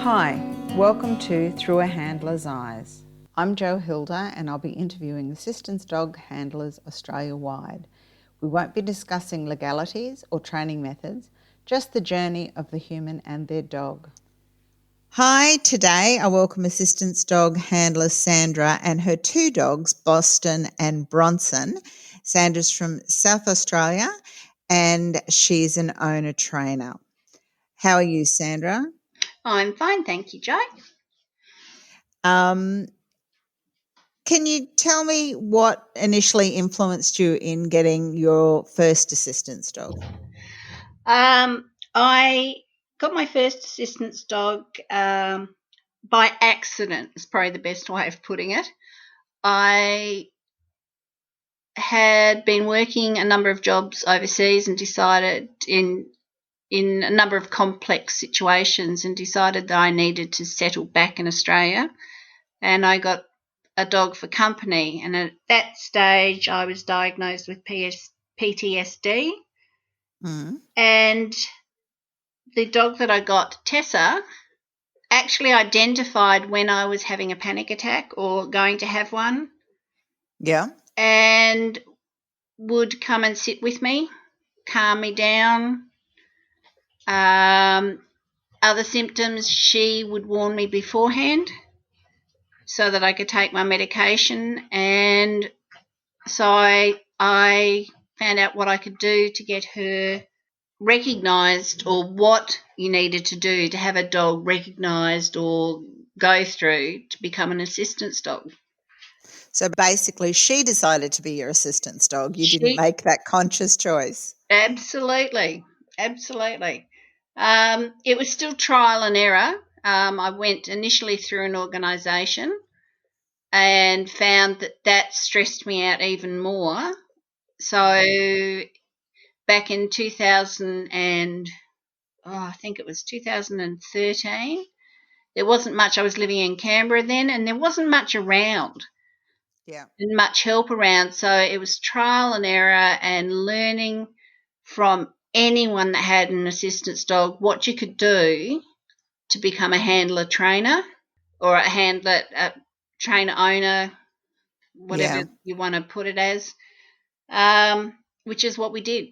Hi, welcome to Through a Handler's Eyes. I'm Jo Hilda and I'll be interviewing assistance dog handlers Australia-wide. We won't be discussing legalities or training methods, just the journey of the human and their dog. Hi, today I welcome assistance dog handler Sandra and her two dogs, Boston and Bronson. Sandra's from South Australia and she's an owner trainer. How are you, Sandra? I'm fine, thank you, Jo. Can you tell me what initially influenced you in getting your first assistance dog? I got my first assistance dog by accident, is probably the best way of putting it. I had been working a number of jobs overseas and decided in a number of complex situations and decided that I needed to settle back in Australia, and I got a dog for company. And at that stage, I was diagnosed with PTSD, and the dog that I got, Tessa, actually identified when I was having a panic attack or going to have one. Yeah. And would come and sit with me, calm me down. Other symptoms, she would warn me beforehand so that I could take my medication. And so I found out what I could do to get her recognised, or what you needed to do to have a dog recognised or go through to become an assistance dog. So basically, she decided to be your assistance dog. You didn't make that conscious choice. Absolutely. It was still trial and error. I went initially through an organisation and found that stressed me out even more. So back in 2000 and I think it was 2013, there wasn't much. I was living in Canberra then, and there wasn't much around. Yeah. And much help around. So it was trial and error and learning from anyone that had an assistance dog what you could do to become a handler trainer, or a trainer owner, whatever you want to put it as, which is what we did.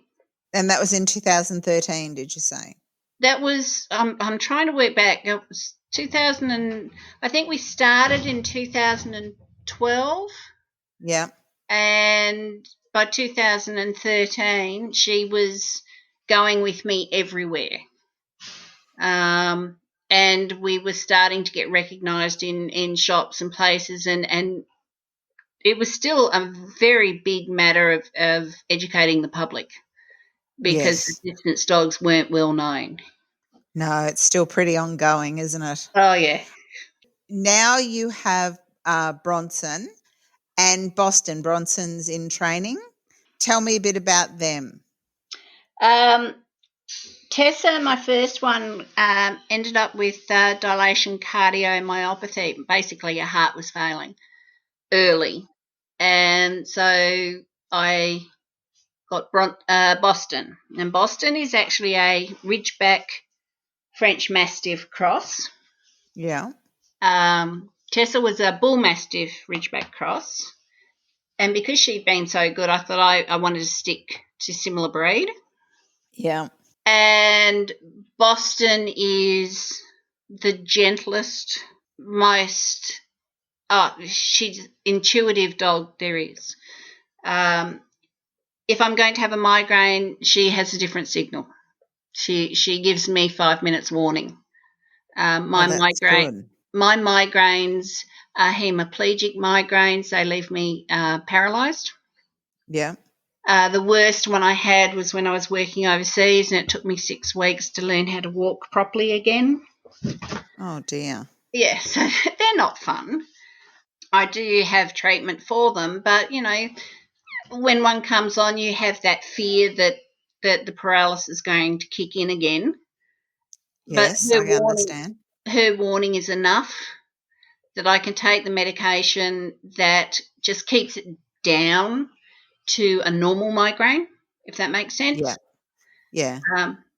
And that was in 2013, did you say? That was, I'm trying to work back. It was 2000 and I think we started in 2012. Yeah. And by 2013, she was going with me everywhere. And we were starting to get recognised in shops and places, and it was still a very big matter of educating the public, because assistance dogs weren't well known. No, it's still pretty ongoing, isn't it? Oh, yeah. Now you have Bronson and Boston. Bronson's in training. Tell me a bit about them. Tessa, my first one, ended up with dilation cardiomyopathy. Basically, her heart was failing early. And so I got Boston. And Boston is actually a Ridgeback French Mastiff cross. Yeah. Tessa was a Bull Mastiff Ridgeback cross. And because she'd been so good, I thought I wanted to stick to similar breed. Yeah. And Boston is the gentlest, most she's intuitive dog there is. If I'm going to have a migraine, she has a different signal. She gives me 5 minutes warning. My migraines are hemiplegic migraines. They leave me paralysed. Yeah. The worst one I had was when I was working overseas, and it took me 6 weeks to learn how to walk properly again. Oh, dear. Yeah, so they're not fun. I do have treatment for them, but, when one comes on, you have that fear that the paralysis is going to kick in again. Yes, but I understand. Her warning is enough that I can take the medication that just keeps it down to a normal migraine, if that makes sense. Yeah. Yeah.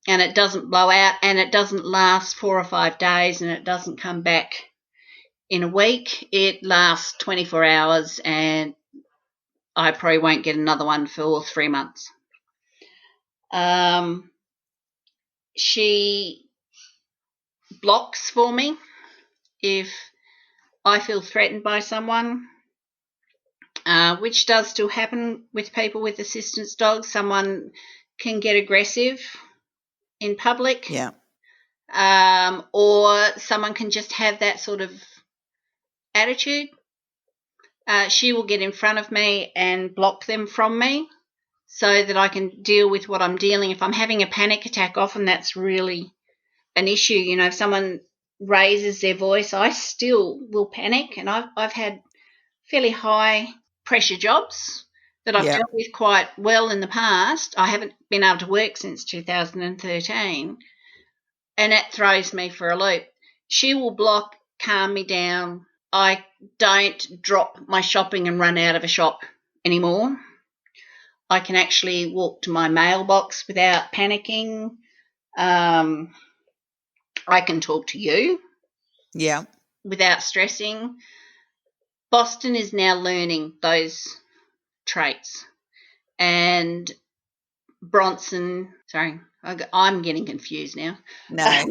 and it doesn't blow out, and it doesn't last 4 or 5 days, and it doesn't come back in a week. It lasts 24 hours, and I probably won't get another one for 3 months. She blocks for me if I feel threatened by someone, which does still happen with people with assistance dogs. Someone can get aggressive in public. Yeah. Or someone can just have that sort of attitude. She will get in front of me and block them from me so that I can deal with what I'm dealing. If I'm having a panic attack, often that's really an issue. You know, if someone raises their voice, I still will panic, and I've had fairly high pressure jobs that I've dealt with quite well in the past. I haven't been able to work since 2013, and that throws me for a loop. She will block, calm me down. I don't drop my shopping and run out of a shop anymore. I can actually walk to my mailbox without panicking. I can talk to you without stressing. Boston is now learning those traits. And Bronson, sorry, I'm getting confused now. No.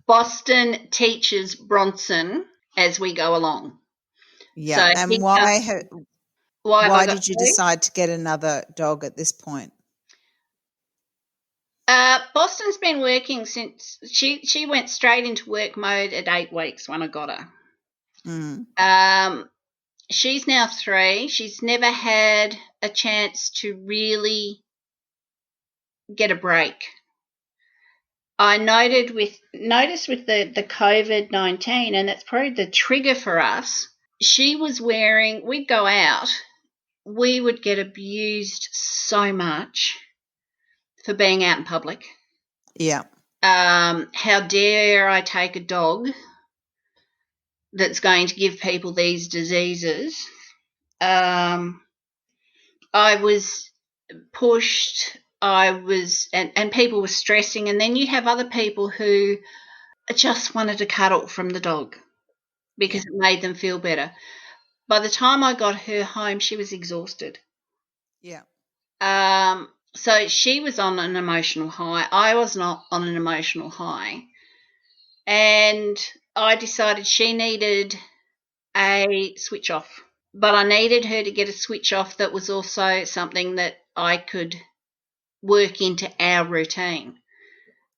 Boston teaches Bronson as we go along. Yeah. So And why did you three? decide to get another dog at this point? Boston's been working since she went straight into work mode at 8 weeks when I got her. She's now 3. She's never had a chance to really get a break. I noticed with the COVID-19, and that's probably the trigger for us. We'd go out, we would get abused so much for being out in public. Yeah. How dare I take a dog that's going to give people these diseases? I was pushed. And people were stressing, and then you have other people who just wanted to cuddle from the dog because it made them feel better. By the time I got her home, she was exhausted. Yeah. So she was on an emotional high. I was not on an emotional high. And I decided she needed a switch off. But I needed her to get a switch off that was also something that I could work into our routine.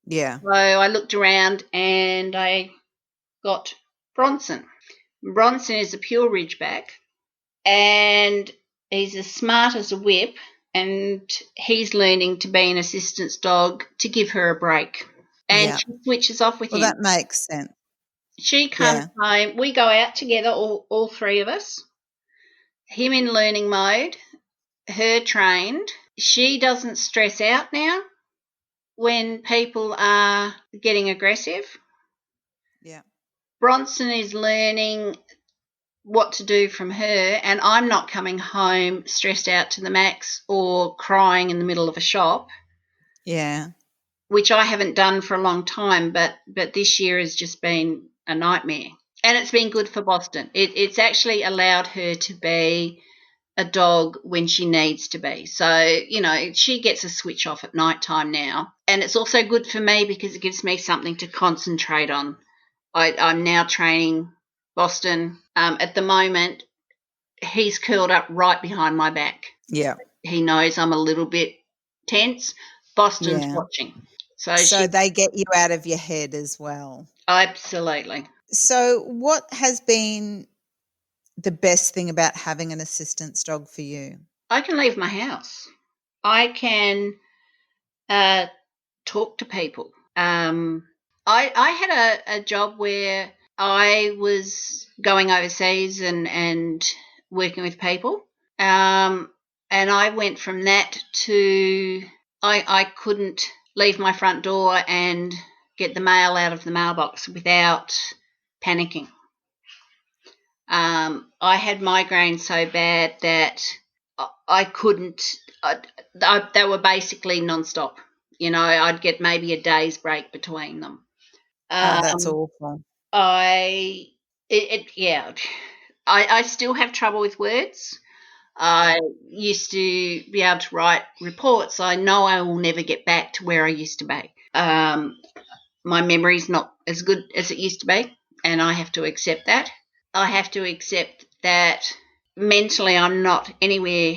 Yeah. So I looked around and I got Bronson. Bronson is a pure Ridgeback, and he's as smart as a whip, and he's learning to be an assistance dog to give her a break. And she switches off with him. Well, that makes sense. She comes home. We go out together, all 3 of us. Him in learning mode, her trained. She doesn't stress out now when people are getting aggressive. Yeah. Bronson is learning what to do from her, and I'm not coming home stressed out to the max or crying in the middle of a shop. Yeah. Which I haven't done for a long time, but this year has just been a nightmare. And it's been good for Boston. It's actually allowed her to be a dog when she needs to be. So, you know, she gets a switch off at night time now. And it's also good for me because it gives me something to concentrate on. I'm now training Boston. At the moment, he's curled up right behind my back. Yeah. He knows I'm a little bit tense. Boston's watching. So they get you out of your head as well. Absolutely. So what has been the best thing about having an assistance dog for you? I can leave my house. I can talk to people. I had a job where I was going overseas and working with people. And I went from that to I couldn't leave my front door and get the mail out of the mailbox without panicking. I had migraines so bad that I couldn't. They were basically nonstop. I'd get maybe a day's break between them. Oh, that's Um, awful. yeah, I still have trouble with words. I used to be able to write reports. I know I will never get back to where I used to be. My memory's not as good as it used to be, and I have to accept that. I have to accept that mentally I'm not anywhere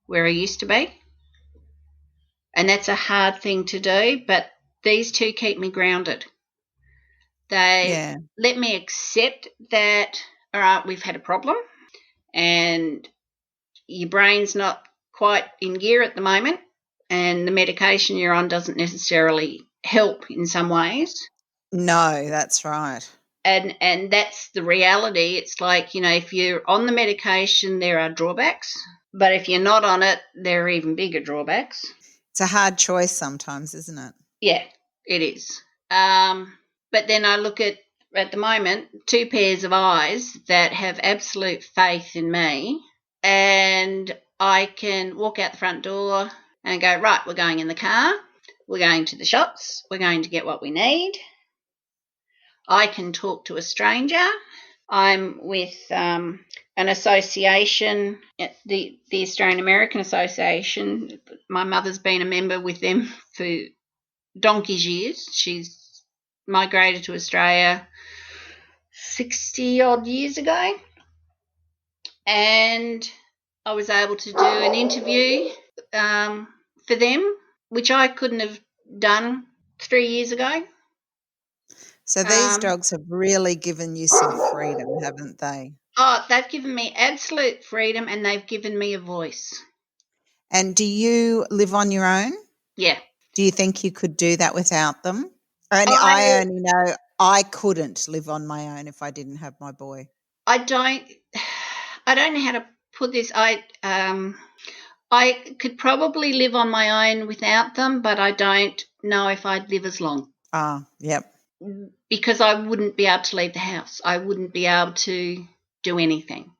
where I used to be, and that's a hard thing to do, but these two keep me grounded. They Yeah. let me accept that, all right, we've had a problem, and your brain's not quite in gear at the moment, and the medication you're on doesn't necessarily help in some ways. No, that's right. And that's the reality. It's like, if you're on the medication, there are drawbacks, but if you're not on it, there are even bigger drawbacks. It's a hard choice sometimes, isn't it? Yeah, it is. But then I look at the moment, two pairs of eyes that have absolute faith in me, and I can walk out the front door and go, right, we're going in the car, we're going to the shops, we're going to get what we need. I can talk to a stranger. I'm with an association, the Australian American Association. My mother's been a member with them for donkey's years. She's migrated to Australia 60 odd years ago, and I was able to do an interview for them, which I couldn't have done 3 years ago. So these dogs have really given you some freedom, haven't they? They've given me absolute freedom, and they've given me a voice. And do you live on your own? Yeah. Do you think you could do that without them? I I only know I couldn't live on my own if I didn't have my boy. I don't I don't know how to put this. I could probably live on my own without them, but I don't know if I'd live as long. Yep. Because I wouldn't be able to leave the house. I wouldn't be able to do anything.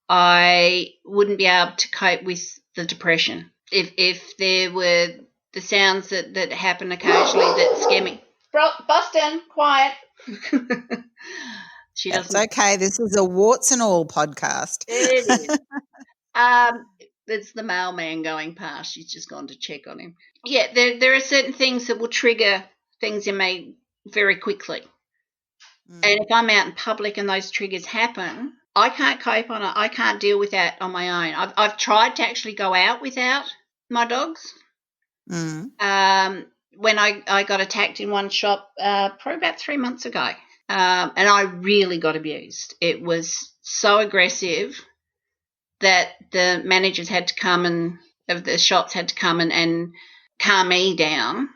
I wouldn't be able to cope with the depression. If there were the sounds that happen occasionally that scare me. Boston, quiet. She That's doesn't. okay. This is a warts and all podcast. It is. It's the mailman going past. She's just gone to check on him. Yeah, there are certain things that will trigger things in me very quickly. And if I'm out in public and those triggers happen, I can't cope on it. I can't deal with that on my own. I've tried to actually go out without my dogs. Mm. When I got attacked in one shop probably about 3 months ago, and I really got abused. It was so aggressive that the managers had to come and of the shops had to come and calm me down,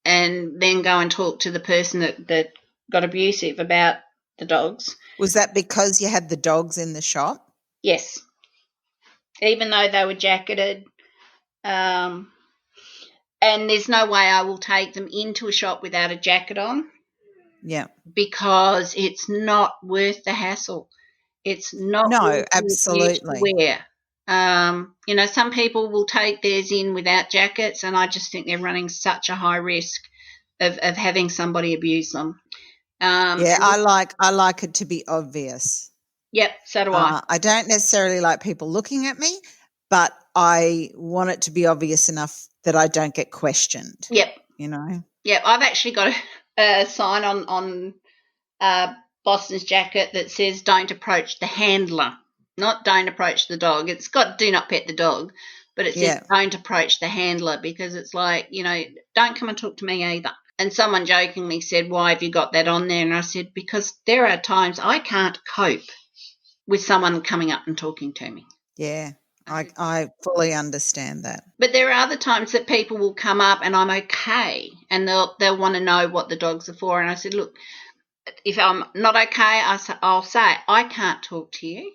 and then go and talk to the person that got abusive about the dogs. Was that because you had the dogs in the shop? Yes. Even though they were jacketed. And there's no way I will take them into a shop without a jacket on. Yeah. Because it's not worth the hassle. It's not worth absolutely. to wear. Some people will take theirs in without jackets, and I just think they're running such a high risk of having somebody abuse them. I like it to be obvious. Yep, so do I. I don't necessarily like people looking at me, but I want it to be obvious enough that I don't get questioned. Yep. Yep, I've actually got a sign on Boston's jacket that says don't approach the handler, not don't approach the dog. It's got do not pet the dog, but it says don't approach the handler, because it's like, don't come and talk to me either. And someone jokingly said, why have you got that on there? And I said, because there are times I can't cope with someone coming up and talking to me. Yeah, I fully understand that. But there are other times that people will come up and I'm okay, and they'll want to know what the dogs are for. And I said, look, if I'm not okay, I'll say, I can't talk to you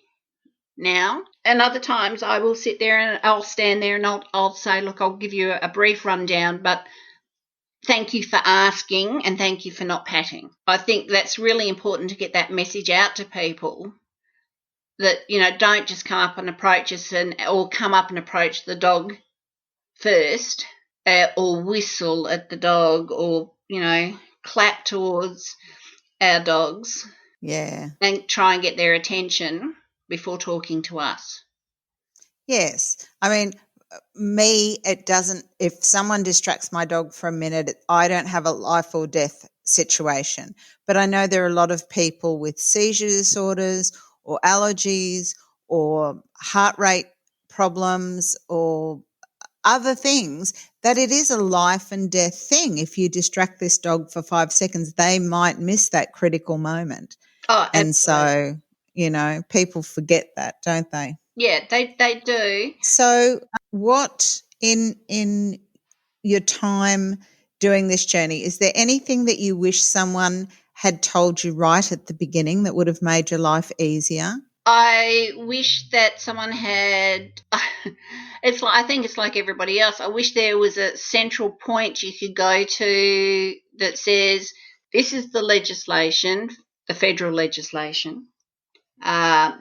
now. And other times I will sit there and I'll stand there and I'll say, look, I'll give you a brief rundown, but thank you for asking and thank you for not patting. I think that's really important to get that message out to people, that, don't just come up and approach us or come up and approach the dog first or whistle at the dog, or clap towards our dogs, Yeah. and try and get their attention before talking to us. Yes. I mean, me, it doesn't, if someone distracts my dog for a minute, I don't have a life or death situation. But I know there are a lot of people with seizure disorders or allergies or heart rate problems or other things that it is a life and death thing. If you distract this dog for 5 seconds, they might miss that critical moment. Oh, And absolutely. so, people forget that, don't they? Yeah, they do. So, what in your time doing this journey, is there anything that you wish someone had told you right at the beginning that would have made your life easier? I wish that someone had. I think it's like everybody else. I wish there was a central point you could go to that says this is the legislation, the federal legislation.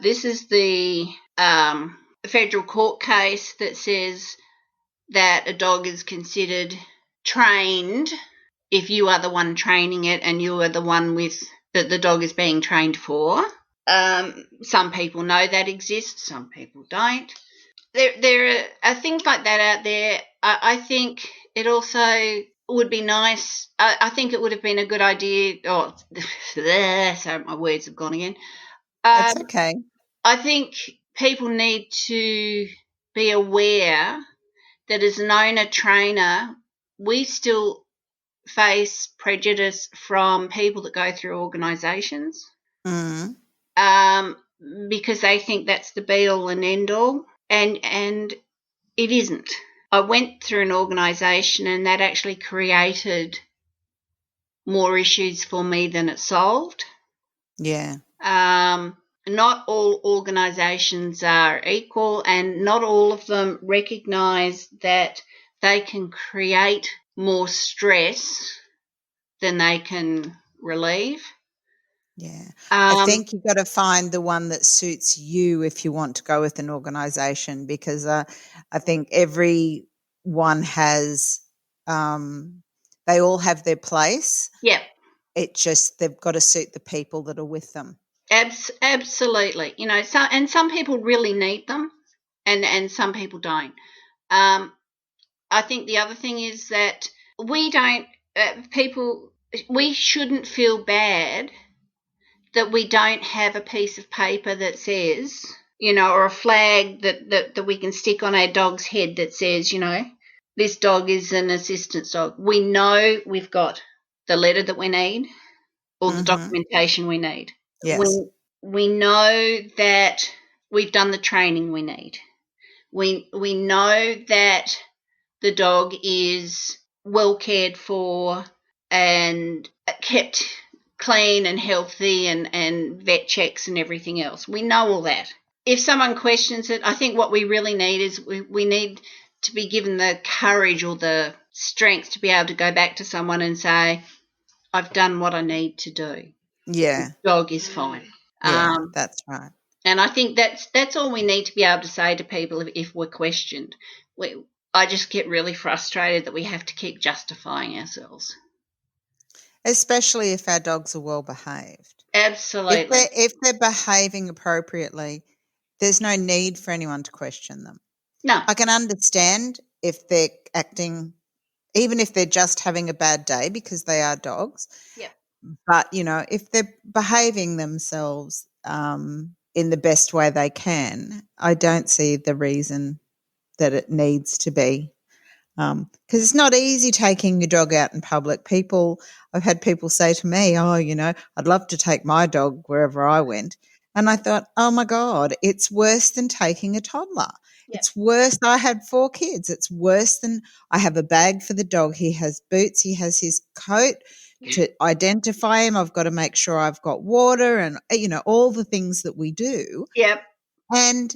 This is the federal court case that says that a dog is considered trained if you are the one training it and you are the one that the dog is being trained for. Some people know that exists, some people don't. There are things like that out there. I think it also would be nice. I think it would have been a good idea. Oh, sorry, my words have gone again. That's Um, okay. I think people need to be aware that as an owner trainer, we still face prejudice from people that go through organisations, Mm, um, because they think that's the be all and end all, and it isn't. I went through an organisation, and that actually created more issues for me than it solved. yeah, Um, Not all organisations are equal, and not all of them recognise that they can create more stress than they can relieve. yeah. I Um, think you've got to find the one that suits you if you want to go with an organisation, because I think everyone has, they all have their place. yeah, It just, they've got to suit the people that are with them. absolutely. Some people really need them, and some people don't. Um, I think the other thing is that we don't people we shouldn't feel bad that we don't have a piece of paper that says, or a flag that we can stick on our dog's head that says, this dog is an assistance dog. We know we've got the letter that we need or the Mm-hmm. documentation we need. We Yes. we know that we've done the training we need. We know that the dog is well cared for and kept clean and healthy, and vet checks and everything else. We know all that. If someone questions it, I think what we really need is we need to be given the courage or the strength to be able to go back to someone and say, I've done what I need to do. Yeah. Dog is fine. Yeah. Um, That's right. and I think that's all we need to be able to say to people if we're questioned. I just get really frustrated that we have to keep justifying ourselves. Especially if our dogs are well behaved. Absolutely. If they're behaving appropriately, there's no need for anyone to question them. No. I can understand if they're acting, even if they're just having a bad day, because they are dogs. Yeah. But, if they're behaving themselves in the best way they can, I don't see the reason that it needs to be. Because it's not easy taking your dog out in public. I've had people say to me, oh, I'd love to take my dog wherever I went. And I thought, oh my God, it's worse than taking a toddler. Yeah. It's worse. I had 4 kids. It's worse than, I have a bag for the dog. He has boots. He has his coat to identify him. I've got to make sure I've got water and, all the things that we do. Yep. And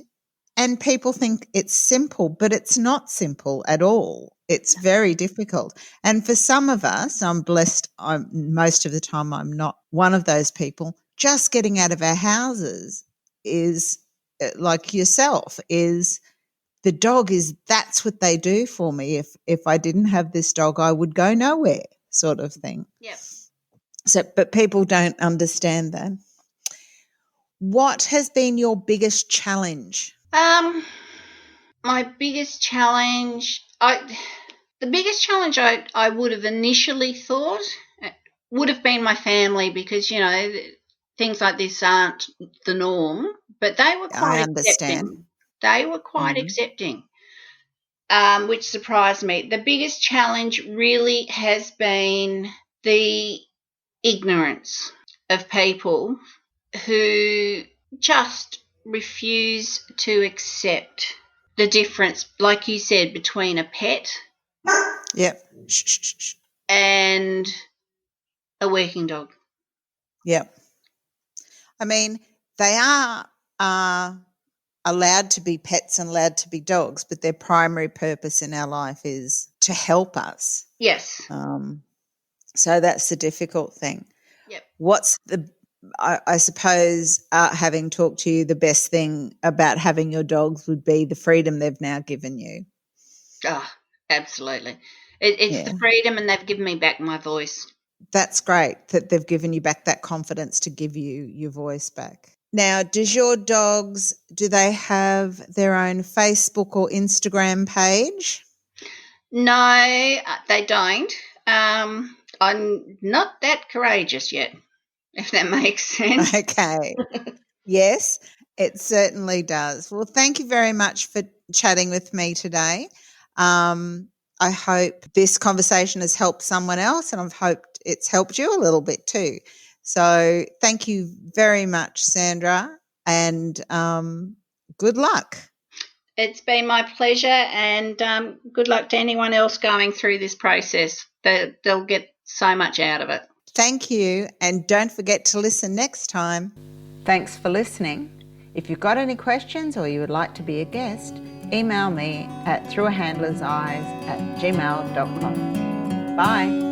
and people think it's simple, but it's not simple at all. It's very difficult. And for some of us, I'm blessed, most of the time I'm not one of those people, just getting out of our houses is, like yourself, is the dog that's what they do for me. If I didn't have this dog, I would go nowhere, sort of thing. Yep. So, but people don't understand that. What has been your biggest challenge? My biggest challenge, the biggest challenge I would have initially thought would have been my family, because, things like this aren't the norm, but they were quite I understand. accepting. They were quite Mm. accepting, which surprised me. The biggest challenge really has been the ignorance of people who just refuse to accept the difference, like you said, between a pet Yep. Shh, shh, shh, shh. and a working dog. Yep. I mean, they are allowed to be pets and allowed to be dogs, but their primary purpose in our life is to help us. Yes. So that's the difficult thing. Yep. What's I suppose, having talked to you, the best thing about having your dogs would be the freedom they've now given you. Oh, absolutely. It's the freedom, and they've given me back my voice. That's great that they've given you back that confidence to give you your voice back. Now, does your dogs, do they have their own Facebook or Instagram page? No, they don't. I'm not that courageous yet, if that makes sense. Okay. Yes, it certainly does. Well, thank you very much for chatting with me today. I hope this conversation has helped someone else, and I've hoped it's helped you a little bit too. So thank you very much, Sandra, and good luck. It's been my pleasure, and good luck to anyone else going through this process. They'll get so much out of it. Thank you, and don't forget to listen next time. Thanks for listening. If you've got any questions or you would like to be a guest, email me at throughahandlerseyes@gmail.com. Bye.